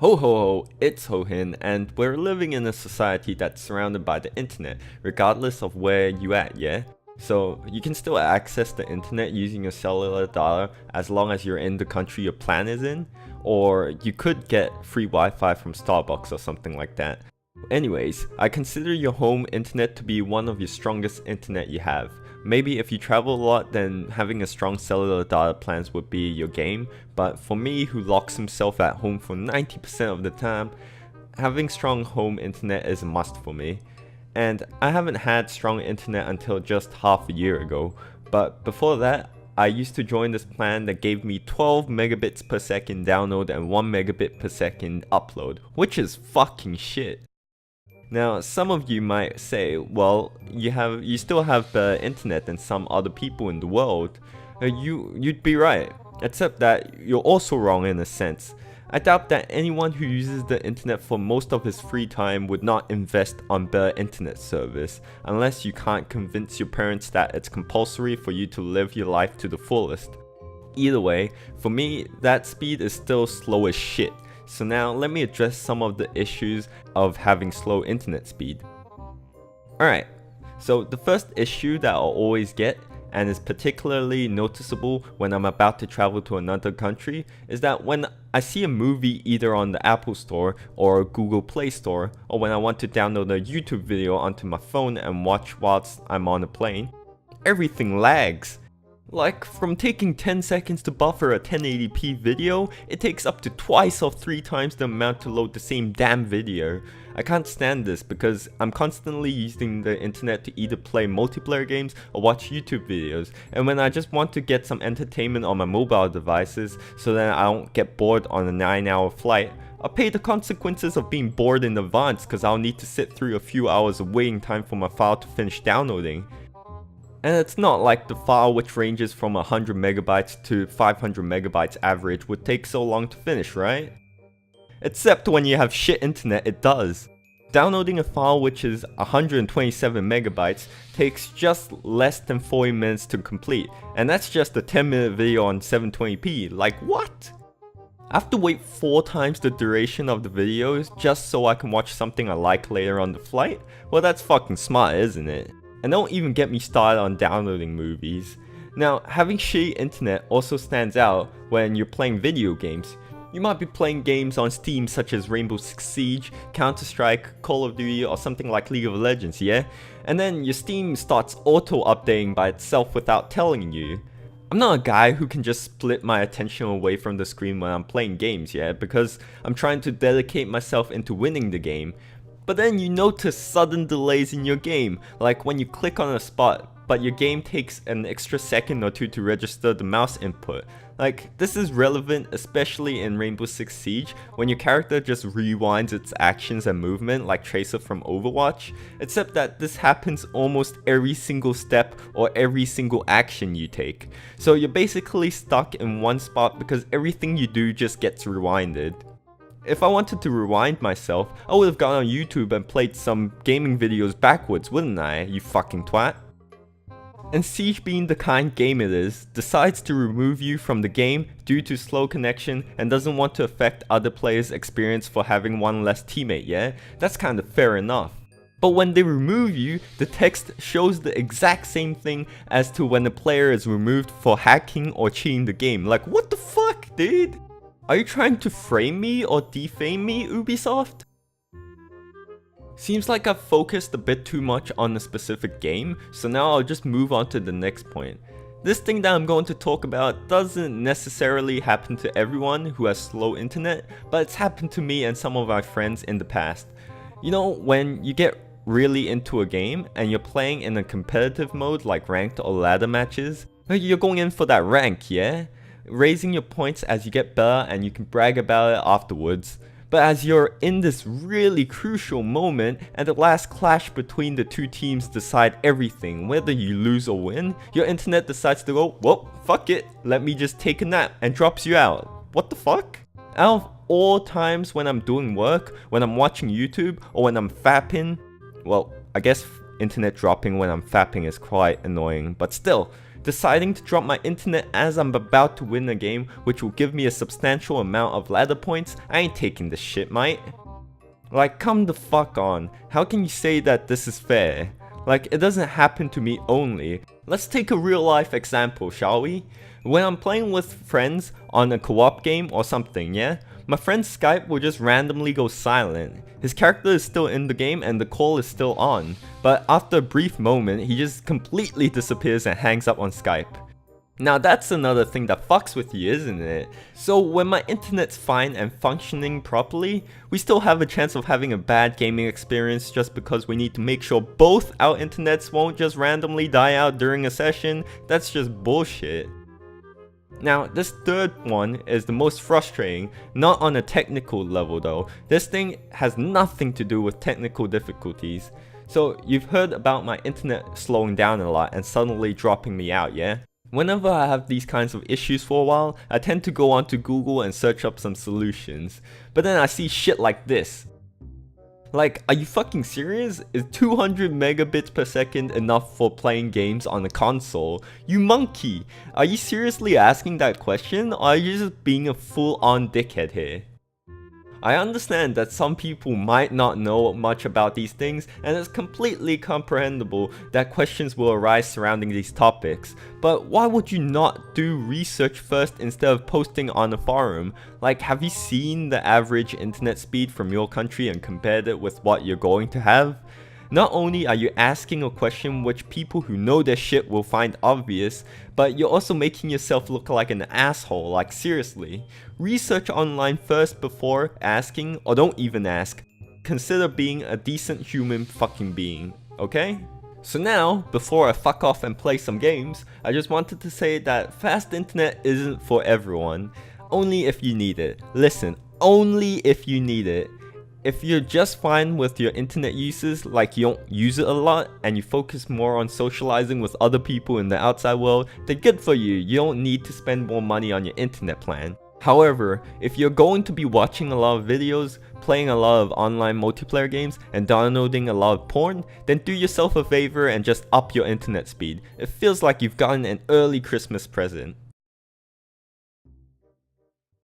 Ho ho ho, it's Hohin, and we're living in a society that's surrounded by the internet, regardless of where you at, yeah? So you can still access the internet using your cellular data as long as you're in the country your plan is in, or you could get free Wi-Fi from Starbucks or something like that. Anyways, I consider your home internet to be one of your strongest internet you have. Maybe if you travel a lot, then having a strong cellular data plans would be your game, but for me who locks himself at home for 90% of the time, having strong home internet is a must for me. And I haven't had strong internet until just half a year ago, but before that, I used to join this plan that gave me 12 megabits per second download and 1 megabit per second upload, which is fucking shit. Now, some of you might say, well, you still have the internet than some other people in the world. You'd be right, except that you're also wrong in a sense. I doubt that anyone who uses the internet for most of his free time would not invest on better internet service, unless you can't convince your parents that it's compulsory for you to live your life to the fullest. Either way, for me, that speed is still slow as shit. So now let me address some of the issues of having slow internet speed. Alright, so the first issue that I'll always get, and is particularly noticeable when I'm about to travel to another country, is that when I see a movie either on the Apple Store or Google Play Store, or when I want to download a YouTube video onto my phone and watch whilst I'm on a plane, everything lags. Like, from taking 10 seconds to buffer a 1080p video, it takes up to twice or 3 times the amount to load the same damn video. I can't stand this because I'm constantly using the internet to either play multiplayer games or watch YouTube videos, and when I just want to get some entertainment on my mobile devices so that I don't get bored on a 9-hour flight, I'll pay the consequences of being bored in advance because I'll need to sit through a few hours of waiting time for my file to finish downloading. And it's not like the file, which ranges from 100 megabytes to 500 megabytes average, would take so long to finish, right? Except when you have shit internet, it does. Downloading a file which is 127 megabytes takes just less than 40 minutes to complete, and that's just a 10-minute video on 720p, like what? I have to wait 4 times the duration of the videos just so I can watch something I like later on the flight? Well, that's fucking smart, isn't it? And don't even get me started on downloading movies. Now, having shitty internet also stands out when you're playing video games. You might be playing games on Steam such as Rainbow Six Siege, Counter-Strike, Call of Duty, or something like League of Legends, yeah? And then your Steam starts auto-updating by itself without telling you. I'm not a guy who can just split my attention away from the screen when I'm playing games, yeah? Because I'm trying to dedicate myself into winning the game. But then you notice sudden delays in your game, like when you click on a spot, but your game takes an extra second or 2 to register the mouse input. Like, this is relevant especially in Rainbow Six Siege, when your character just rewinds its actions and movement like Tracer from Overwatch, except that this happens almost every single step or every single action you take. So you're basically stuck in one spot because everything you do just gets rewinded. If I wanted to rewind myself, I would have gone on YouTube and played some gaming videos backwards, wouldn't I, you fucking twat? And Siege, being the kind game it is, decides to remove you from the game due to slow connection and doesn't want to affect other players' experience for having one less teammate, yeah? That's kinda fair enough. But when they remove you, the text shows the exact same thing as to when a player is removed for hacking or cheating the game. Like, what the fuck, dude? Are you trying to frame me or defame me, Ubisoft? Seems like I've focused a bit too much on a specific game, so now I'll just move on to the next point. This thing that I'm going to talk about doesn't necessarily happen to everyone who has slow internet, but it's happened to me and some of my friends in the past. You know, when you get really into a game and you're playing in a competitive mode like ranked or ladder matches, you're going in for that rank, yeah? Raising your points as you get better and you can brag about it afterwards. But as you're in this really crucial moment and the last clash between the two teams decide everything, whether you lose or win, your internet decides to go, well, fuck it, let me just take a nap, and drops you out. What the fuck? Out of all times when I'm doing work, when I'm watching YouTube, or when I'm fapping, well, I guess internet dropping when I'm fapping is quite annoying, but still, Deciding to drop my internet as I'm about to win a game which will give me a substantial amount of ladder points, I ain't taking this shit, mate. Like, come the fuck on, how can you say that this is fair? Like, it doesn't happen to me only. Let's take a real life example, shall we? When I'm playing with friends on a co-op game or something, yeah? My friend's Skype will just randomly go silent. His character is still in the game and the call is still on, but after a brief moment, he just completely disappears and hangs up on Skype. Now that's another thing that fucks with you, isn't it? So when my internet's fine and functioning properly, we still have a chance of having a bad gaming experience just because we need to make sure both our internets won't just randomly die out during a session. That's just bullshit. Now, this third one is the most frustrating, not on a technical level though. This thing has nothing to do with technical difficulties. So you've heard about my internet slowing down a lot and suddenly dropping me out, yeah? Whenever I have these kinds of issues for a while, I tend to go onto Google and search up some solutions. But then I see shit like this. Like, are you fucking serious? Is 200 megabits per second enough for playing games on a console? You monkey! Are you seriously asking that question, or are you just being a full-on dickhead here? I understand that some people might not know much about these things, and it's completely comprehensible that questions will arise surrounding these topics, but why would you not do research first instead of posting on a forum? Like, have you seen the average internet speed from your country and compared it with what you're going to have? Not only are you asking a question which people who know their shit will find obvious, but you're also making yourself look like an asshole, like seriously. Research online first before asking, or don't even ask. Consider being a decent human fucking being, okay? So now, before I fuck off and play some games, I just wanted to say that fast internet isn't for everyone. Only if you need it. Listen, only if you need it. If you're just fine with your internet uses, like you don't use it a lot, and you focus more on socializing with other people in the outside world, then good for you, you don't need to spend more money on your internet plan. However, if you're going to be watching a lot of videos, playing a lot of online multiplayer games, and downloading a lot of porn, then do yourself a favor and just up your internet speed. It feels like you've gotten an early Christmas present.